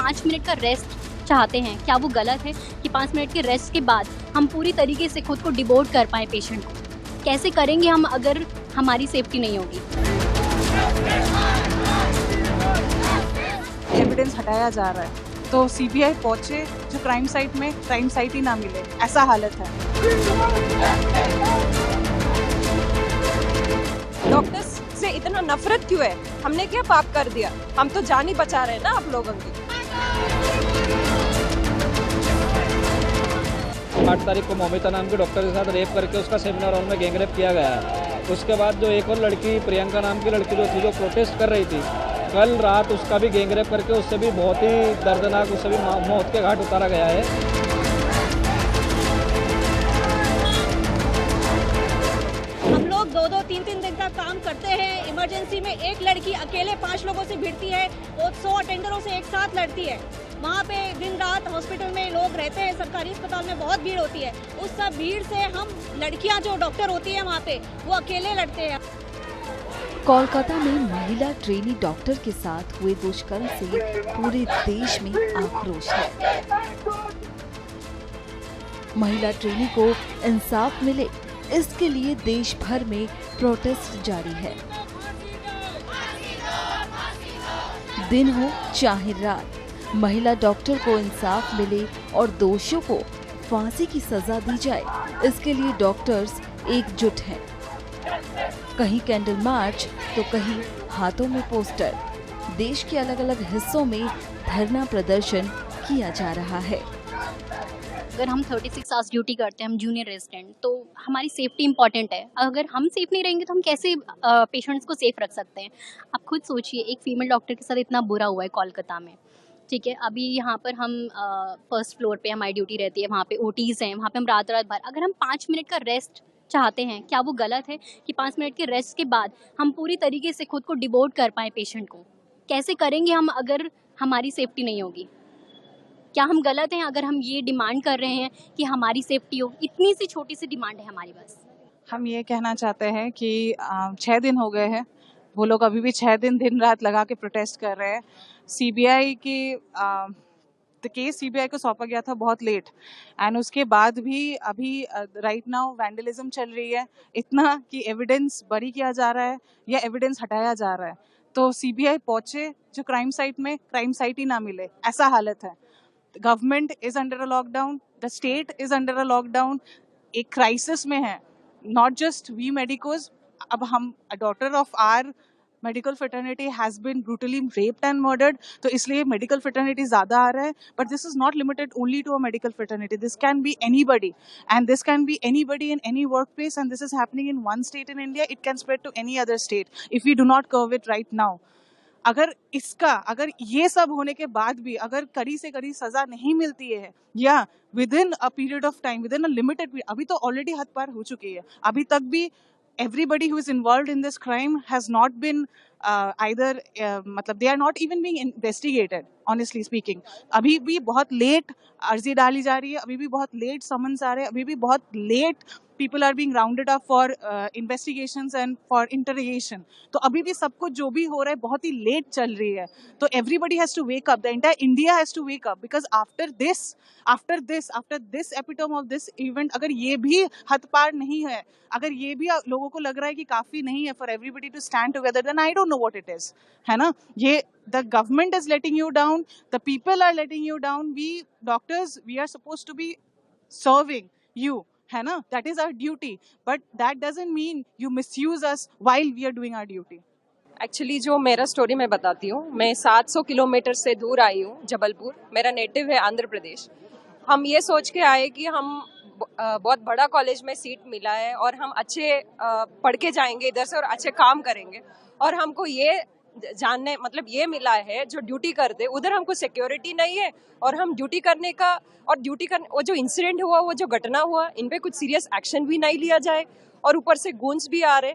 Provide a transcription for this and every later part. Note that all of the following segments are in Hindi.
5 मिनट का रेस्ट चाहते हैं, क्या वो गलत है कि 5 मिनट के रेस्ट के बाद हम पूरी तरीके से खुद को डिवोट कर पाएँ पेशेंट को? कैसे करेंगे हम अगर हमारी सेफ्टी नहीं होगी? एविडेंस हटाया जा रहा है तो सीबीआई पहुंचे, जो क्राइम साइट में क्राइम साइट ही ना मिले, ऐसा हालत है। डॉक्टर्स से इतना नफरत क्यों है? हमने क्या पाप कर दिया? हम तो जान ही बचा रहे हैं ना आप लोगों की। 8 तारीख को मौमिता नाम की डॉक्टर के साथ रेप करके उसका सेमिनार हॉल में गैंगरेप किया गया है। उसके बाद जो एक और लड़की प्रियंका नाम की लड़की जो थी, जो प्रोटेस्ट कर रही थी, कल रात उसका भी गैंगरेप करके उससे भी बहुत ही दर्दनाक, उससे भी मौत के घाट उतारा गया है। हम लोग 2-2, 3-3 दिन का काम करते हैं। इमरजेंसी में एक लड़की अकेले 5 लोगों से भिड़ती है और 100 अटेंडरों से एक साथ लड़ती है। वहाँ पे दिन रात हॉस्पिटल में लोग रहते हैं, सरकारी अस्पताल में बहुत भीड़ होती है। उस सब भीड़ से हम लड़कियाँ जो डॉक्टर होती है वहाँ पे, वो अकेले लड़ते हैं। कोलकाता में महिला ट्रेनी डॉक्टर के साथ हुए दुष्कर्म से पूरे देश में आक्रोश है। महिला ट्रेनी को इंसाफ मिले, इसके लिए देश भर में प्रोटेस्ट जारी है। दिन हो चाहे रात, महिला डॉक्टर को इंसाफ मिले और दोषियों को फांसी की सजा दी जाए, इसके लिए डॉक्टर्स एकजुट हैं। कहीं कैंडल मार्च तो कहीं हाथों में पोस्टर। देश के अलग अलग हिस्सों में धरना प्रदर्शन किया जा रहा है। अगर हम 36 आवर्स ड्यूटी करते हैं, हम जूनियर रेजिडेंट, तो हमारी सेफ्टी इंपॉर्टेंट है। अगर हम सेफ नहीं रहेंगे तो हम कैसे पेशेंट्स को सेफ रख सकते हैं? आप खुद सोचिए, एक फीमेल डॉक्टर के साथ इतना बुरा हुआ है कोलकाता में, ठीक है। अभी यहाँ पर हम फर्स्ट फ्लोर पे हमारी ड्यूटी रहती है, वहाँ पे ओटीज़ हैं, वहाँ पे हम रात रात भर, अगर हम 5 मिनट का रेस्ट चाहते हैं, क्या वो गलत है कि 5 मिनट के रेस्ट के बाद हम पूरी तरीके से खुद को डिवोट कर पाएँ पेशेंट को? कैसे करेंगे हम अगर हमारी सेफ्टी नहीं होगी? क्या हम गलत हैं अगर हम ये डिमांड कर रहे हैं कि हमारी सेफ्टी हो? इतनी सी छोटी सी डिमांड है हमारी बस। हम ये कहना चाहते हैं कि 6 दिन हो गए हैं, वो लोग अभी भी 6 दिन दिन रात लगा के प्रोटेस्ट कर रहे हैं। सीबीआई की तो केस सीबीआई को सौंपा गया था बहुत लेट, एंड उसके बाद भी अभी राइट नाउ वैंडलिज्म चल रही है, इतना कि एविडेंस बरी किया जा रहा है या एविडेंस हटाया जा रहा है। तो सीबीआई पहुंचे, जो क्राइम साइट में क्राइम साइट ही ना मिले, ऐसा हालत है। Government is under a lockdown, the state is under a lockdown, एक क्राइसिस में है। नॉट जस्ट वी मेडिकोज, अब हम, a daughter of our medical fraternity has been brutally raped and murdered, तो इसलिए मेडिकल फ्रेटर्निटी ज्यादा आ रहा है। But this is not limited only to a medical fraternity, this can be anybody, and this can be anybody in any workplace, and this is happening in one state in India, it can spread to any other state if we do not curve it right now. अगर ये सब होने के बाद भी अगर कड़ी से कड़ी सजा नहीं मिलती है, या with in a period of time, with in a limited period, अभी तो ऑलरेडी हद पार हो चुकी है, अभी तक भी everybody who is involved in this crime has not been either मतलब they are not even being investigated, honestly speaking। अभी भी बहुत लेट अर्जी डाली जा रही है, अभी भी बहुत लेट समन्स आ रहे हैं, अभी भी बहुत late people are being rounded up for investigations and for interrogation। तो अभी भी सब कुछ जो भी हो रहा है बहुत ही लेट चल रही है। तो everybody has to wake up, the entire India has to wake up, because after this epitome of this event, अगर ये भी हद पार नहीं है, अगर ये भी लोगों को लग रहा है कि काफी नहीं है for everybody to stand together, then I don't know what it is, है ना? ये the government is letting you down, the people are letting you down, we doctors, we are supposed to be serving you, है ना? That is our duty, but that doesn't mean you misuse us while we are doing our duty। Actually जो मेरा स्टोरी मैं बताती हूँ, मैं 700 किलोमीटर से दूर आई हूँ, जबलपुर, मेरा नेटिव है आंध्र प्रदेश। हम ये सोच के आए कि हम बहुत बड़ा कॉलेज में सीट मिला है और हम अच्छे पढ़ के जाएंगे इधर से और अच्छे काम करेंगे, और हमको ये जानने मतलब ये मिला है जो ड्यूटी करते उधर हमको सिक्योरिटी नहीं है, और हम ड्यूटी करने का और ड्यूटी करने, वो जो इंसिडेंट हुआ, वो जो घटना हुआ, इन पे कुछ सीरियस एक्शन भी नहीं लिया जाए, और ऊपर से गूंज भी आ रहे।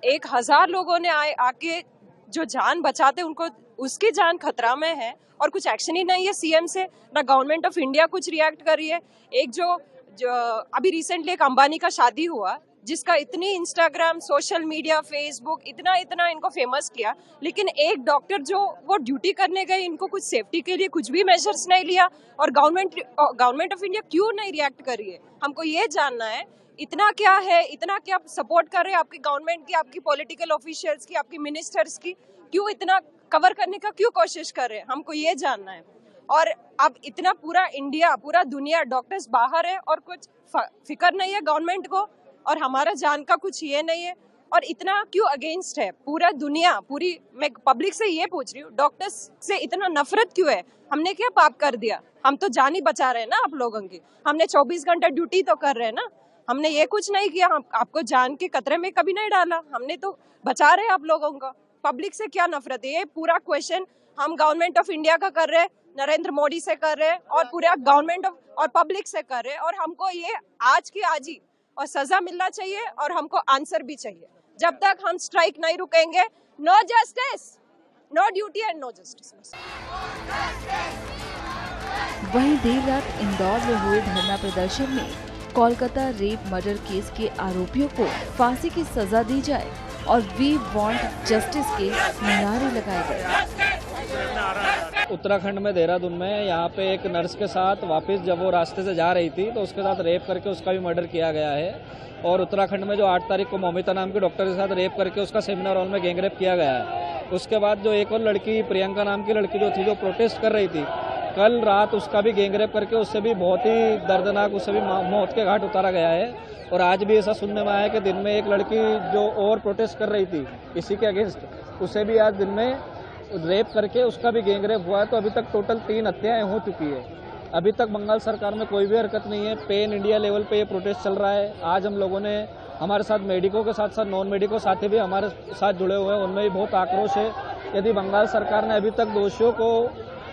1000 लोगों ने आके जो जान बचाते उनको, उसकी जान खतरा में है, और कुछ एक्शन ही नहीं है सीएम से, ना गवर्नमेंट ऑफ इंडिया कुछ रिएक्ट कर रही है। एक जो अभी रिसेंटली एक अंबानी का शादी हुआ, जिसका इतनी इंस्टाग्राम, सोशल मीडिया, फेसबुक इतना इनको फेमस किया, लेकिन एक डॉक्टर जो वो ड्यूटी करने गए, इनको कुछ सेफ्टी के लिए कुछ भी मेजर्स नहीं लिया, और गवर्नमेंट ऑफ इंडिया क्यों नहीं रिएक्ट कर रही है, हमको ये जानना है। इतना क्या है, इतना क्या सपोर्ट कर रहे हैं आपकी गवर्नमेंट की, आपकी पॉलिटिकल ऑफिशियल्स की, आपकी मिनिस्टर्स की, क्यों इतना कवर करने का क्यों कोशिश कर रहे हैं, हमको ये जानना है। और अब इतना पूरा इंडिया, पूरा दुनिया, डॉक्टर्स बाहर है और कुछ फिक्र नहीं है गवर्नमेंट को, और हमारा जान का कुछ ये नहीं है, और इतना क्यों अगेंस्ट है पूरा दुनिया, पूरी। मैं पब्लिक से ये पूछ रही हूँ, डॉक्टर्स से इतना नफरत क्यों है? हमने क्या पाप कर दिया? हम तो जान ही बचा रहे हैं ना आप लोगों की, हमने 24 घंटा ड्यूटी तो कर रहे हैं ना, हमने ये कुछ नहीं किया, हम आपको जान के खतरे में कभी नहीं डाला, हमने तो बचा रहे हैं आप लोगों का। पब्लिक से क्या नफरत है? ये पूरा क्वेश्चन हम गवर्नमेंट ऑफ इंडिया का कर रहे हैं, नरेंद्र मोदी से कर रहे हैं, और पूरा गवर्नमेंट और पब्लिक से कर रहे हैं, और हमको ये आज की आज ही और सजा मिलना चाहिए, और हमको आंसर भी चाहिए। जब तक हम स्ट्राइक नहीं रुकेंगे, no justice, no duty and no justice. वहीं देर रात इंदौर में हुए धरना प्रदर्शन में कोलकाता रेप मर्डर केस के आरोपियों को फांसी की सजा दी जाए और वी वांट जस्टिस के नारे लगाए गए। उत्तराखंड में देहरादून में यहाँ पे एक नर्स के साथ वापस जब वो रास्ते से जा रही थी तो उसके साथ रेप करके उसका भी मर्डर किया गया है। और उत्तराखंड में जो 8 तारीख को मौमिता नाम की डॉक्टर के साथ रेप करके उसका सेमिनार हॉल में गैंग रेप किया गया है। उसके बाद जो एक और लड़की, प्रियंका नाम की लड़की जो थी, जो प्रोटेस्ट कर रही थी, कल रात उसका भी गैंग रेप करके उससे भी बहुत ही दर्दनाक, उससे भी मौत के घाट उतारा गया है। और आज भी ऐसा सुनने में आया कि दिन में एक लड़की जो और प्रोटेस्ट कर रही थी इसी के अगेंस्ट, उसे भी आज दिन में रेप करके उसका भी गैंग रेप हुआ है। तो अभी तक टोटल 3 हत्याएं हो चुकी है। अभी तक बंगाल सरकार में कोई भी हरकत नहीं है। पेन इंडिया लेवल पे ये प्रोटेस्ट चल रहा है। आज हम लोगों ने, हमारे साथ मेडिको के साथ साथ नॉन मेडिको साथी भी हमारे साथ जुड़े हुए हैं, उनमें भी बहुत आक्रोश है। यदि बंगाल सरकार ने अभी तक दोषियों को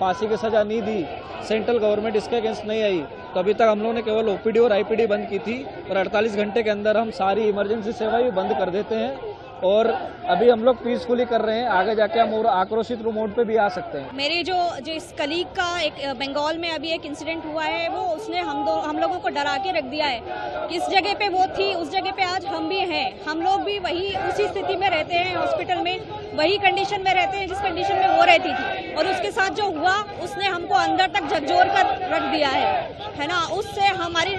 फांसी की सजा नहीं दी, सेंट्रल गवर्नमेंट इसके अगेंस्ट नहीं आई, तो अभी तक हम लोगों ने केवल ओपीडी और आईपीडी बंद की थी, और 48 घंटे के अंदर हम सारी इमरजेंसी सेवा भी बंद कर देते हैं। और अभी हम लोग पीसफुली कर रहे हैं, आगे जाके हम और आक्रोशित मोड पे भी आ सकते हैं। मेरे जो इस कलीग का एक बंगाल में अभी एक इंसिडेंट हुआ है, वो उसने हम लोगों को डरा के रख दिया है। किस जगह पे वो थी, उस जगह पे आज हम भी हैं। हम लोग भी वही उसी स्थिति में रहते हैं, हॉस्पिटल में वही कंडीशन में रहते हैं जिस कंडीशन में वो रहती थी, और उसके साथ जो हुआ उसने हमको अंदर तक झकझोर कर रख दिया है ना। उससे हमारी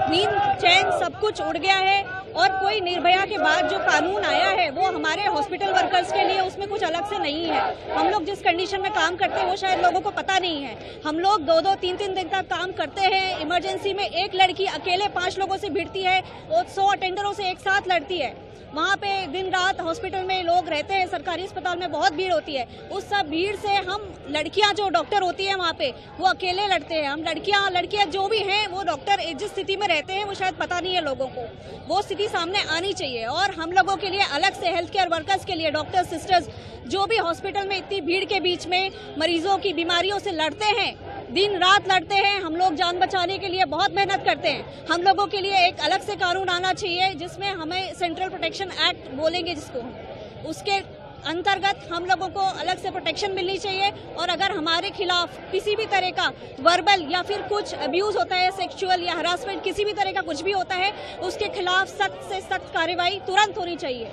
नींद, चैन सब कुछ उड़ गया है। और कोई निर्भया के बाद जो कानून आया है वो हमारे हॉस्पिटल वर्कर्स के लिए, उसमें कुछ अलग से नहीं है। हम लोग जिस कंडीशन में काम करते हैं वो शायद लोगों को पता नहीं है। हम लोग 2-2, 3-3 दिन तक काम करते हैं। इमरजेंसी में एक लड़की अकेले 5 लोगों से भिड़ती है, वो 100 अटेंडरों से एक साथ लड़ती है। वहाँ पे दिन रात हॉस्पिटल में लोग रहते हैं, सरकारी अस्पताल में बहुत भीड़ होती है। उस सब भीड़ से हम लड़कियां जो डॉक्टर होती है वहाँ पे, वो अकेले लड़ते हैं। हम लड़कियां जो भी हैं वो डॉक्टर जिस स्थिति में रहते हैं वो शायद पता नहीं है लोगों को। वो स्थिति सामने आनी चाहिए। और हम लोगों के लिए अलग से, हेल्थ केयर वर्कर्स के लिए, डॉक्टर सिस्टर्स जो भी हॉस्पिटल में इतनी भीड़ के बीच में मरीजों की बीमारियों से लड़ते हैं, दिन रात लड़ते हैं, हम लोग जान बचाने के लिए बहुत मेहनत करते हैं। हम लोगों के लिए एक अलग से कानून आना चाहिए जिसमें हमें सेंट्रल प्रोटेक्शन एक्ट बोलेंगे जिसको, उसके अंतर्गत हम लोगों को अलग से प्रोटेक्शन मिलनी चाहिए। और अगर हमारे खिलाफ किसी भी तरह का वर्बल या फिर कुछ अब्यूज होता है, सेक्सुअल या हरासमेंट, किसी भी तरह का कुछ भी होता है, उसके खिलाफ सख्त से सख्त कार्रवाई तुरंत होनी चाहिए।